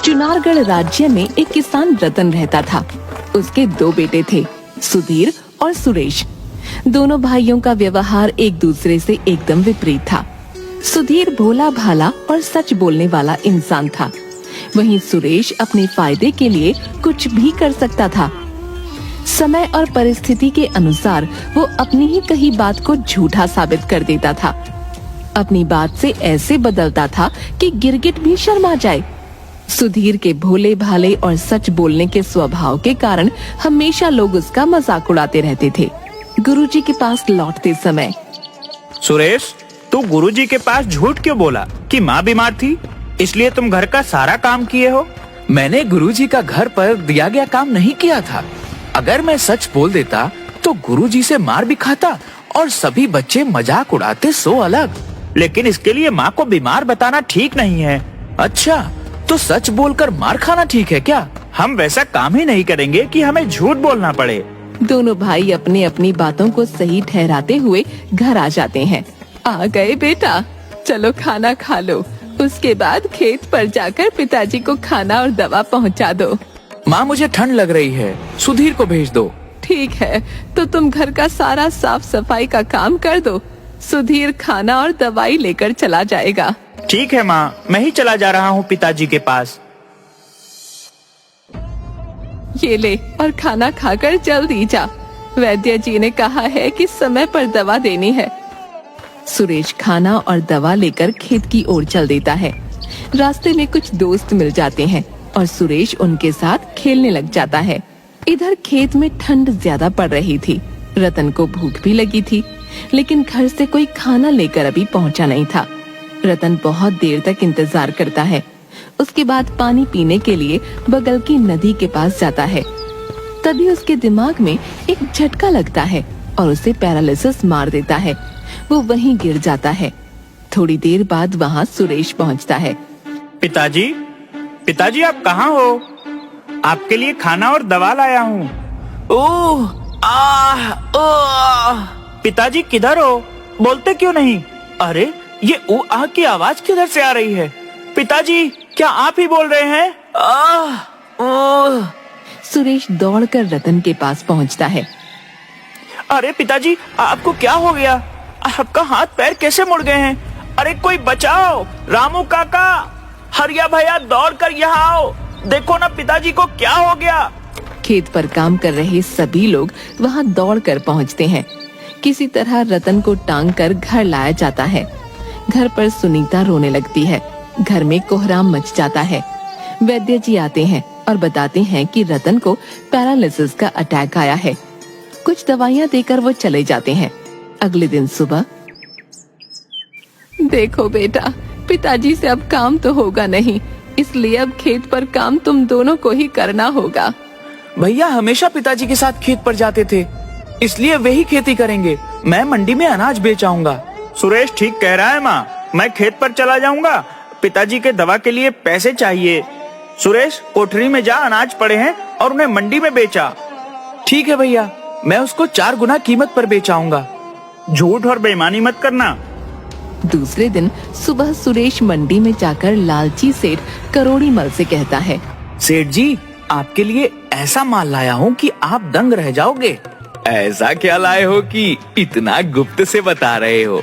चुनारगढ़ राज्य में एक किसान रतन रहता था। उसके 2 बेटे थे, सुधीर और सुरेश। दोनों भाइयों का व्यवहार एक दूसरे से एकदम विपरीत था। सुधीर भोला भाला और सच बोलने वाला इंसान था, वहीं सुरेश अपने फायदे के लिए कुछ भी कर सकता था। समय और परिस्थिति के अनुसार वो अपनी ही कही बात को झूठा साबित कर देता था। अपनी बात से ऐसे बदलता था कि गिरगिट भी शर्मा जाए। सुधीर के भोले भाले और सच बोलने के स्वभाव के कारण हमेशा लोग उसका मजाक उड़ाते रहते थे। गुरुजी के पास लौटते समय, सुरेश, तू गुरुजी के पास झूठ क्यों बोला कि माँ बीमार थी, इसलिए तुम घर का सारा काम किए हो? मैंने गुरुजी का घर पर दिया गया काम नहीं किया था। अगर मैं सच बोल देता तो गुरुजी से मार भी खाता और सभी बच्चे मजाक उड़ाते सो अलग। लेकिन इसके लिए माँ को बीमार बताना ठीक नहीं है। अच्छा, तो सच बोलकर मार खाना ठीक है क्या? हम वैसा काम ही नहीं करेंगे कि हमें झूठ बोलना पड़े। दोनों भाई अपनी अपनी बातों को सही ठहराते हुए घर आ जाते हैं। आ गए बेटा, चलो खाना खा लो, उसके बाद खेत पर जाकर पिताजी को खाना और दवा पहुंचा दो। माँ, मुझे ठंड लग रही है, सुधीर को भेज दो। ठीक है, तो तुम घर का सारा साफ सफाई का काम कर दो। सुधीर खाना और दवाई लेकर चला जाएगा। ठीक है माँ, मैं ही चला जा रहा हूँ पिताजी के पास। ये ले और खाना खाकर जल्दी जा, वैद्य जी ने कहा है कि समय पर दवा देनी है। सुरेश खाना और दवा लेकर खेत की ओर चल देता है। रास्ते में कुछ दोस्त मिल जाते हैं और सुरेश उनके साथ खेलने लग जाता है। इधर खेत में ठंड ज्यादा पड़ रही थी। रतन को भूख भी लगी थी, लेकिन घर से कोई खाना लेकर अभी पहुंचा नहीं था। रतन बहुत देर तक इंतजार करता है। उसके बाद पानी पीने के लिए बगल की नदी के पास जाता है। तभी उसके दिमाग में एक झटका लगता है और उसे पैरालिसिस मार देता है। वो वहीं गिर जाता है। थोड़ी देर बाद वहाँ सुरेश पहुँचता है। पिताजी, पिताजी आप कहाँ हो? आपके लिए खाना और दवा लाया हूँ। ओह, पिताजी किधर हो? बोलते क्यों नहीं? अरे, ये ऊ आह की आवाज किधर से आ रही है? पिताजी, क्या आप ही बोल रहे हैं? सुरेश दौड़कर रतन के पास पहुंचता है। अरे पिताजी, आपको क्या हो गया? आपका हाथ पैर कैसे मुड़ गए हैं? अरे कोई बचाओ! रामू काका, हरिया भैया, दौड़कर यहाँ आओ। देखो ना पिताजी को क्या हो गया। खेत पर काम कर रहे सभी लोग वहाँ दौड़कर पहुँचते हैं। किसी तरह रतन को टांग कर घर लाया जाता है। घर पर सुनीता रोने लगती है। घर में कोहराम मच जाता है। वैद्य जी आते हैं और बताते हैं कि रतन को पैरालिसिस का अटैक आया है। कुछ दवाइयाँ देकर वो चले जाते हैं। अगले दिन सुबह, देखो बेटा, पिताजी से अब काम तो होगा नहीं, इसलिए अब खेत पर काम तुम दोनों को ही करना होगा। भैया हमेशा पिताजी के साथ खेत पर जाते थे, इसलिए वे ही खेती करेंगे। मैं मंडी में अनाज बेच आऊंगा। सुरेश ठीक कह रहा है माँ, मैं खेत पर चला जाऊंगा। पिताजी के दवा के लिए पैसे चाहिए। सुरेश, कोठरी में जा, अनाज पड़े हैं और उन्हें मंडी में बेचा। ठीक है भैया, मैं उसको 4 गुना कीमत पर बेच आऊंगा। झूठ और बेईमानी मत करना। दूसरे दिन सुबह सुरेश मंडी में जाकर लालची सेठ करोड़ी मल से कहता है, सेठ जी, आपके लिए ऐसा माल लाया हूँ कि आप दंग रह जाओगे। ऐसा क्या लाए हो कि इतना गुप्त से बता रहे हो?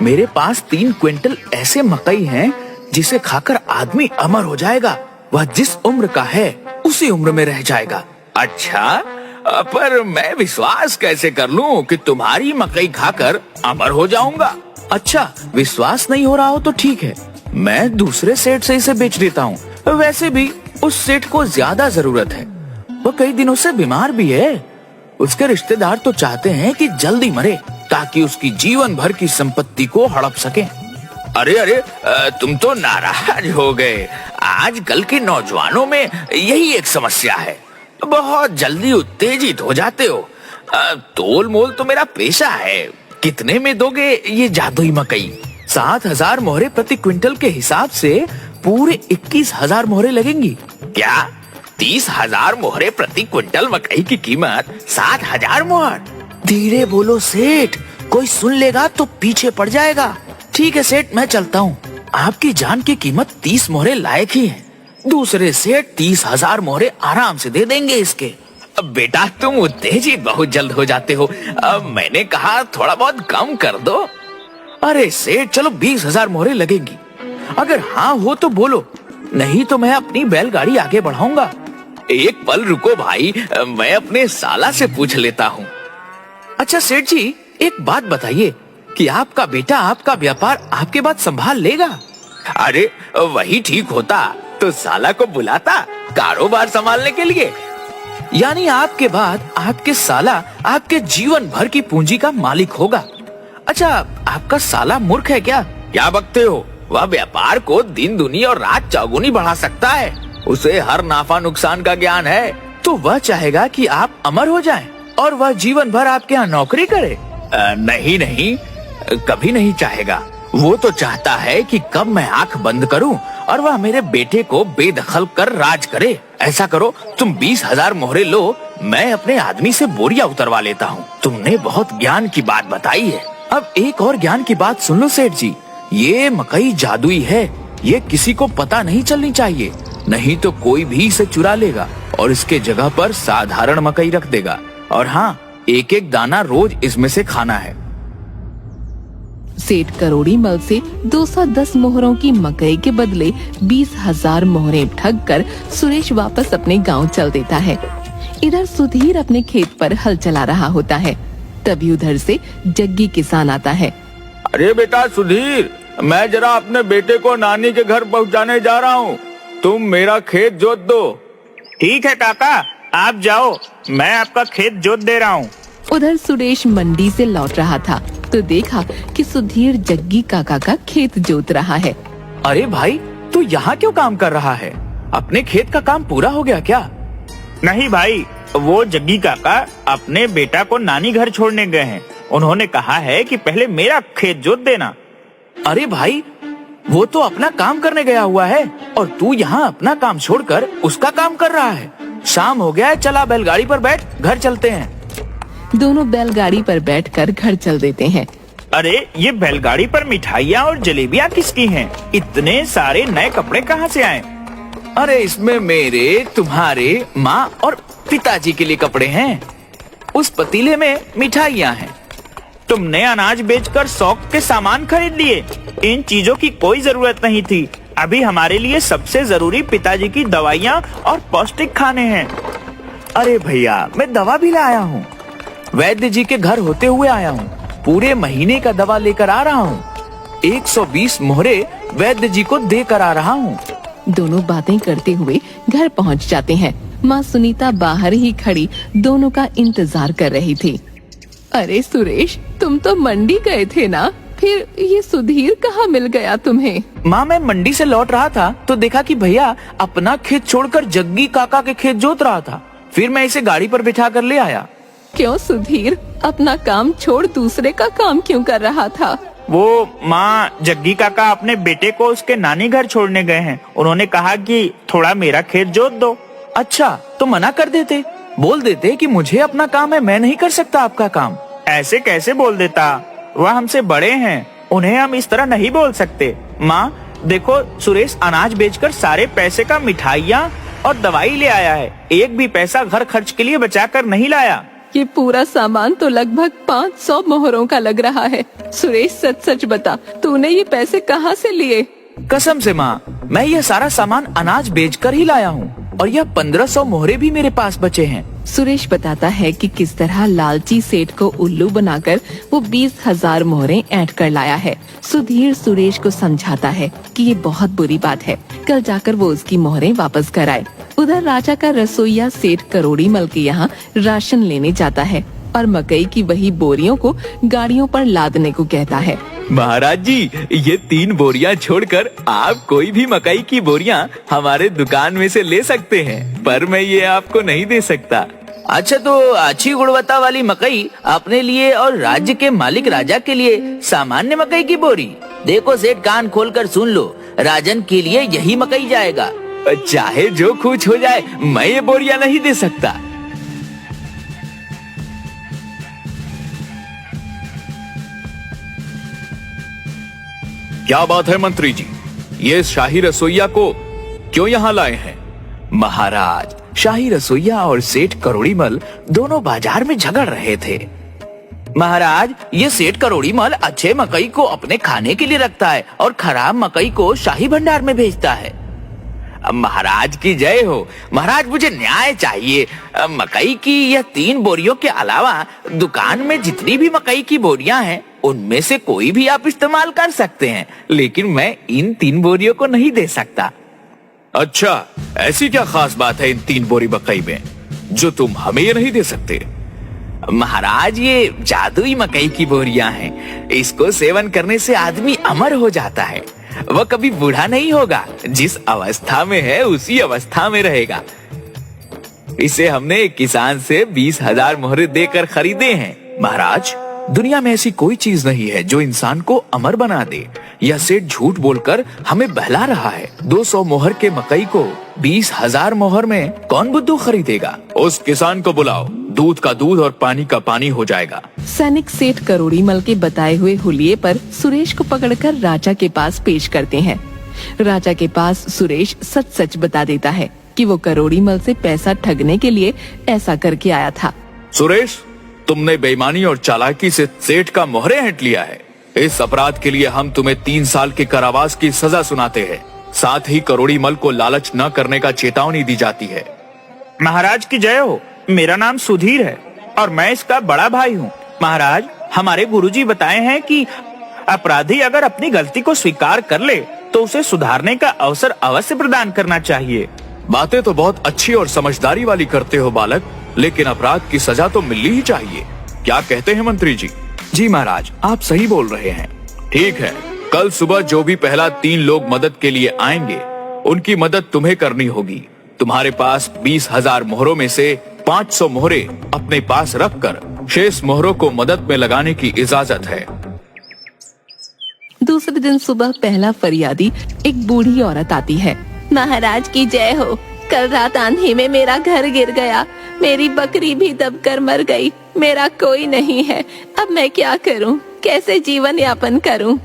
मेरे पास 3 क्विंटल ऐसे मकई हैं जिसे खाकर आदमी अमर हो जाएगा। वह जिस उम्र का है उसी उम्र में रह जाएगा। अच्छा, पर मैं विश्वास कैसे कर लूं कि तुम्हारी मकई खाकर अमर हो जाऊंगा? अच्छा, विश्वास नहीं हो रहा हो तो ठीक है, मैं दूसरे सेठ से इसे बेच देता हूँ। वैसे भी उस सेठ को ज्यादा जरूरत है, वो कई दिनों से बीमार भी है। उसके रिश्तेदार तो चाहते हैं कि जल्दी मरे ताकि उसकी जीवन भर की संपत्ति को हड़प सके। अरे अरे, तुम तो नाराज हो गए। आजकल के नौजवानों में यही एक समस्या है, बहुत जल्दी उत्तेजित हो जाते हो। तोल मोल तो मेरा पेशा है। कितने में दोगे ये जादुई मकई? 7,000 मोहरे प्रति क्विंटल के हिसाब से पूरे 21,000 मोहरे लगेंगी। क्या 30,000 मोहरे प्रति क्विंटल मकई की कीमत 7,000 मोहर? धीरे बोलो सेठ, कोई सुन लेगा तो पीछे पड़ जाएगा। ठीक है सेठ, मैं चलता हूँ। आपकी जान की कीमत 30 मोहरे लायक ही है। दूसरे से 30,000 मोहरे आराम से दे देंगे इसके। अब बेटा तुम उत्तेजित बहुत जल्द हो जाते हो। अब मैंने कहा थोड़ा बहुत कम कर दो। अरे सेठ चलो 20,000 मोहरे लगेंगी। अगर हाँ हो तो बोलो, नहीं तो मैं अपनी बैलगाड़ी आगे बढ़ाऊंगा। एक पल रुको भाई, मैं अपने साला से पूछ लेता हूँ। अच्छा सेठ जी एक बात बताइए कि आपका बेटा आपका व्यापार आपके बाद संभाल लेगा? अरे वही ठीक होता तो साला को बुलाता कारोबार संभालने के लिए। यानी आपके बाद आपके साला आपके जीवन भर की पूंजी का मालिक होगा। अच्छा आपका साला मूर्ख है क्या? क्या बकते हो? वह व्यापार को दिन दुनी और रात चौगुनी बढ़ा सकता है। उसे हर नाफा नुकसान का ज्ञान है। तो वह चाहेगा कि आप अमर हो जाएं और वह जीवन भर आपके यहाँ नौकरी करे? नहीं नहीं, कभी नहीं चाहेगा। वो तो चाहता है कि कब मैं आंख बंद करूं और वह मेरे बेटे को बेदखल कर राज करे। ऐसा करो तुम 20,000 मोहरे लो, मैं अपने आदमी से बोरिया उतरवा लेता हूँ। तुमने बहुत ज्ञान की बात बताई है। अब एक और ज्ञान की बात सुन लो सेठ जी, ये मकई जादुई है। ये किसी को पता नहीं चलनी चाहिए, नहीं तो कोई भी इसे चुरा लेगा और इसके जगह पर साधारण मकई रख देगा। और हाँ, एक एक दाना रोज इसमें से खाना है। सेठ करोड़ी मल से 210 मोहरों की मकई के बदले 20,000 मोहरें ठग कर सुरेश वापस अपने गांव चल देता है। इधर सुधीर अपने खेत पर हल चला रहा होता है। तभी उधर से जग्गी किसान आता है। अरे बेटा सुधीर, मैं जरा अपने बेटे को नानी के घर पहुंचाने जा रहा हूँ। तुम मेरा खेत जोत दो। ठीक है काका, आप जाओ, मैं आपका खेत जोत दे रहा हूँ। उधर सुरेश मंडी से लौट रहा था तो देखा कि सुधीर जग्गी काका का खेत जोत रहा है। अरे भाई तू यहाँ क्यों काम कर रहा है? अपने खेत का काम पूरा हो गया क्या? नहीं भाई, वो जग्गी काका अपने बेटा को नानी घर छोड़ने गए हैं। उन्होंने कहा है कि पहले मेरा खेत जोत देना। अरे भाई वो तो अपना काम करने गया हुआ है और तू यहाँ अपना काम छोड़कर उसका काम कर रहा है। शाम हो गया है, चला बैलगाड़ी पर बैठ, घर चलते हैं। दोनों बैलगाड़ी पर बैठकर घर चल देते हैं। अरे ये बैलगाड़ी पर मिठाइयाँ और जलेबियाँ किसकी हैं? इतने सारे नए कपड़े कहाँ से आए? अरे इसमें मेरे, तुम्हारे, माँ और पिताजी के लिए कपड़े हैं। उस पतीले में मिठाइयाँ हैं। तुमने अनाज बेचकर शौक के सामान खरीद लिए। इन चीजों की कोई जरूरत नहीं थी। अभी हमारे लिए सबसे जरूरी पिताजी की दवाइयाँ और पौष्टिक खाने हैं। अरे भैया मैं दवा भी लाया हूँ। वैद्य जी के घर होते हुए आया हूँ। पूरे महीने का दवा लेकर आ रहा हूँ। 120 मोहरे वैद्य जी को देकर आ रहा हूँ। दोनों बातें करते हुए घर पहुंच जाते हैं। माँ सुनीता बाहर ही खड़ी दोनों का इंतजार कर रही थी। अरे सुरेश, तुम तो मंडी गए थे ना? फिर ये सुधीर कहाँ मिल गया तुम्हें? माँ मैं मंडी से लौट रहा था तो देखा कि भैया अपना खेत छोड़कर जग्गी काका के खेत जोत रहा था। फिर मैं इसे गाड़ी पर बिठा कर ले आया। क्यों सुधीर, अपना काम छोड़ दूसरे का काम क्यों कर रहा था? वो माँ, जग्गी काका अपने बेटे को उसके नानी घर छोड़ने गए हैं। उन्होंने कहा कि थोड़ा मेरा खेत जोत दो। अच्छा तो मना कर देते, बोल देते कि मुझे अपना काम है, मैं नहीं कर सकता आपका काम। ऐसे कैसे बोल देता? वह हमसे बड़े हैं, उन्हें हम इस तरह नहीं बोल सकते। माँ देखो, सुरेश अनाज बेचकर सारे पैसे का मिठाइयाँ और दवाई ले आया है। एक भी पैसा घर खर्च के लिए बचा कर नहीं लाया। ये पूरा सामान तो लगभग 500 मोहरों का लग रहा है। सुरेश सच सच बता, तूने ये पैसे कहाँ से लिए? कसम से माँ, मैं ये सारा सामान अनाज बेचकर ही लाया हूँ और यह 1500 मोहरे भी मेरे पास बचे हैं। सुरेश बताता है कि किस तरह लालची सेठ को उल्लू बनाकर वो 20,000 मोहरें ऐंठ कर लाया है। सुधीर सुरेश को समझाता है कि ये बहुत बुरी बात है, कल जाकर वो उसकी मोहरें वापस कराए। उधर राजा का रसोइया सेठ करोड़ी मल के यहाँ राशन लेने जाता है और मकई की वही बोरियों को गाड़ियों पर लादने को कहता है। महाराज जी, ये 3 बोरियां छोड़कर आप कोई भी मकई की बोरियां हमारे दुकान में से ले सकते हैं, पर मैं ये आपको नहीं दे सकता। अच्छा तो अच्छी गुणवत्ता वाली मकई अपने लिए और राज्य के मालिक राजा के लिए सामान्य मकई की बोरी। देखो सेठ, कान खोलकर सुन लो, राजन के लिए यही मकई जाएगा। चाहे जो कुछ हो जाए, मैं ये बोरियां नहीं दे सकता। क्या बात है मंत्री जी, ये शाही रसोइया को क्यों यहाँ लाए हैं? महाराज, शाही रसोइया और सेठ करोड़ीमल दोनों बाजार में झगड़ रहे थे। महाराज, ये सेठ करोड़ीमल अच्छे मकई को अपने खाने के लिए रखता है और खराब मकई को शाही भंडार में भेजता है। महाराज की जय हो। महाराज, मुझे न्याय चाहिए। मकई की यह 3 बोरियों के अलावा दुकान में जितनी भी मकई की बोरियां हैं उनमें से कोई भी आप इस्तेमाल कर सकते हैं, लेकिन मैं इन 3 बोरियों को नहीं दे सकता। अच्छा, ऐसी क्या खास बात है इन 3 बोरी मकई में जो तुम हमें ये नहीं दे सकते? महाराज, ये जादुई मकई की बोरियां हैं। इसको सेवन करने से आदमी अमर हो जाता है। वह कभी बूढ़ा नहीं होगा, जिस अवस्था में है उसी अवस्था में रहेगा। इसे हमने एक किसान से 20,000 मोहरे देकर खरीदे हैं। महाराज, दुनिया में ऐसी कोई चीज नहीं है जो इंसान को अमर बना दे। यह सेठ झूठ बोलकर हमें बहला रहा है। 200 मोहर के मकई को 20,000 मोहर में कौन बुद्धू खरीदेगा? उस किसान को बुलाओ, दूध का दूध और पानी का पानी हो जाएगा। सैनिक सेठ करोड़ीमल के बताए हुए हुलिये पर सुरेश को पकड़कर राजा के पास पेश करते हैं। राजा के पास सुरेश सच सच बता देता है कि वो करोड़ीमल से पैसा ठगने के लिए ऐसा करके आया था। सुरेश, तुमने बेईमानी और चालाकी से सेठ का मोहरे हट लिया है। इस अपराध के लिए हम तुम्हें 3 साल के कारावास की सजा सुनाते हैं। साथ ही करोड़ीमल को लालच न करने का चेतावनी दी जाती है। महाराज की जय हो। मेरा नाम सुधीर है और मैं इसका बड़ा भाई हूँ। महाराज, हमारे गुरुजी बताए हैं कि अपराधी अगर अपनी गलती को स्वीकार कर ले तो उसे सुधारने का अवसर अवश्य प्रदान करना चाहिए। बातें तो बहुत अच्छी और समझदारी वाली करते हो बालक, लेकिन अपराध की सजा तो मिलनी ही चाहिए। क्या कहते हैं मंत्री जी? जी महाराज, आप सही बोल रहे हैं। ठीक है, कल सुबह जो भी पहला 3 लोग मदद के लिए आएंगे उनकी मदद तुम्हें करनी होगी। तुम्हारे पास 20,000 मोहरों में से 500 मोहरे अपने पास रखकर शेष मोहरों को मदद में लगाने की इजाजत है। दूसरे दिन सुबह पहला फरियादी एक बूढ़ी औरत आती है। महाराज की जय हो। कल रात आंधी में मेरा घर गिर गया, मेरी बकरी भी दबकर मर गई, मेरा कोई नहीं है। अब मैं क्या करूं? कैसे जीवन यापन करूं?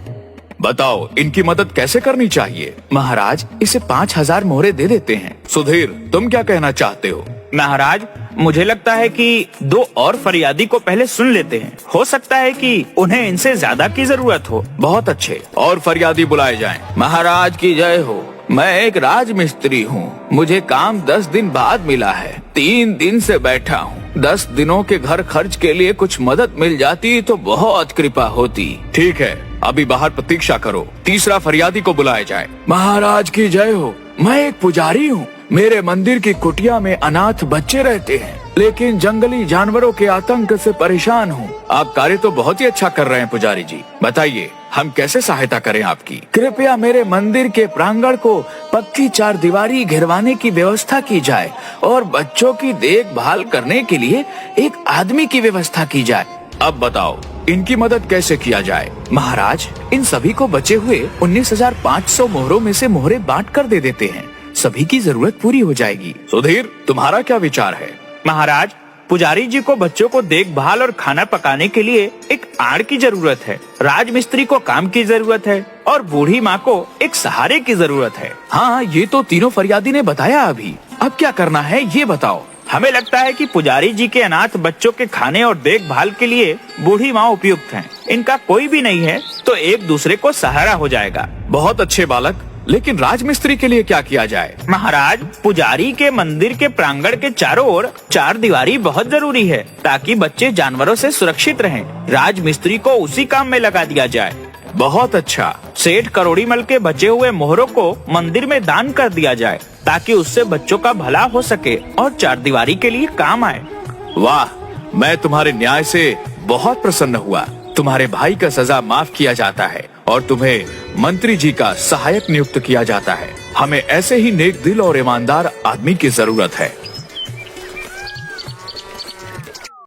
बताओ, इनकी मदद कैसे करनी चाहिए? महाराज, इसे 5,000 मोहरे दे देते हैं। सुधीर, तुम क्या कहना चाहते हो? महाराज, मुझे लगता है कि 2 और फरियादी को पहले सुन लेते हैं। हो सकता है कि उन्हें इनसे ज्यादा की जरूरत हो। बहुत अच्छे, और फरियादी बुलाए जाएं। महाराज की जय हो। मैं एक राजमिस्त्री हूँ। मुझे काम 10 दिन बाद मिला है। 3 दिन से बैठा हूँ। 10 दिनों के घर खर्च के लिए कुछ मदद मिल जाती तो बहुत कृपा होती। ठीक है, अभी बाहर प्रतीक्षा करो। तीसरा फरियादी को बुलाया जाए। महाराज की जय हो। मैं एक पुजारी हूँ। मेरे मंदिर की कुटिया में अनाथ बच्चे रहते हैं, लेकिन जंगली जानवरों के आतंक से परेशान हूँ। आप कार्य तो बहुत ही अच्छा कर रहे हैं पुजारी जी। बताइए, हम कैसे सहायता करें आपकी? कृपया मेरे मंदिर के प्रांगण को पक्की 4 दीवारी घेरवाने की व्यवस्था की जाए और बच्चों की देखभाल करने के लिए एक आदमी की व्यवस्था की जाए। अब बताओ, इनकी मदद कैसे किया जाए? महाराज, इन सभी को बचे हुए 19,500 मोहरों में से मोहरे बांट कर दे देते हैं। सभी की जरूरत पूरी हो जाएगी। सुधीर, तुम्हारा क्या विचार है? महाराज, पुजारी जी को बच्चों को देखभाल और खाना पकाने के लिए एक आड़ की जरूरत है, राजमिस्त्री को काम की जरूरत है और बूढ़ी माँ को एक सहारे की जरूरत है। हाँ, ये तो तीनों फरियादी ने बताया अभी। अब क्या करना है ये बताओ। हमें लगता है कि पुजारी जी के अनाथ बच्चों के खाने और देखभाल के लिए बूढ़ी माँ उपयुक्त हैं। इनका कोई भी नहीं है तो एक दूसरे को सहारा हो जाएगा। बहुत अच्छे बालक, लेकिन राजमिस्त्री के लिए क्या किया जाए? महाराज, पुजारी के मंदिर के प्रांगण के चारों ओर 4 दीवारी बहुत जरूरी है ताकि बच्चे जानवरों से सुरक्षित रहें। राजमिस्त्री को उसी काम में लगा दिया जाए। बहुत अच्छा। सेठ करोड़ीमल के बचे हुए मोहरों को मंदिर में दान कर दिया जाए ताकि उससे बच्चों का भला हो सके और 4 दीवारी के लिए काम आए। वाह, मैं तुम्हारे न्याय से बहुत प्रसन्न हुआ। तुम्हारे भाई का सजा माफ किया जाता है और तुम्हें मंत्री जी का सहायक नियुक्त किया जाता है। हमें ऐसे ही नेक दिल और ईमानदार आदमी की जरूरत है।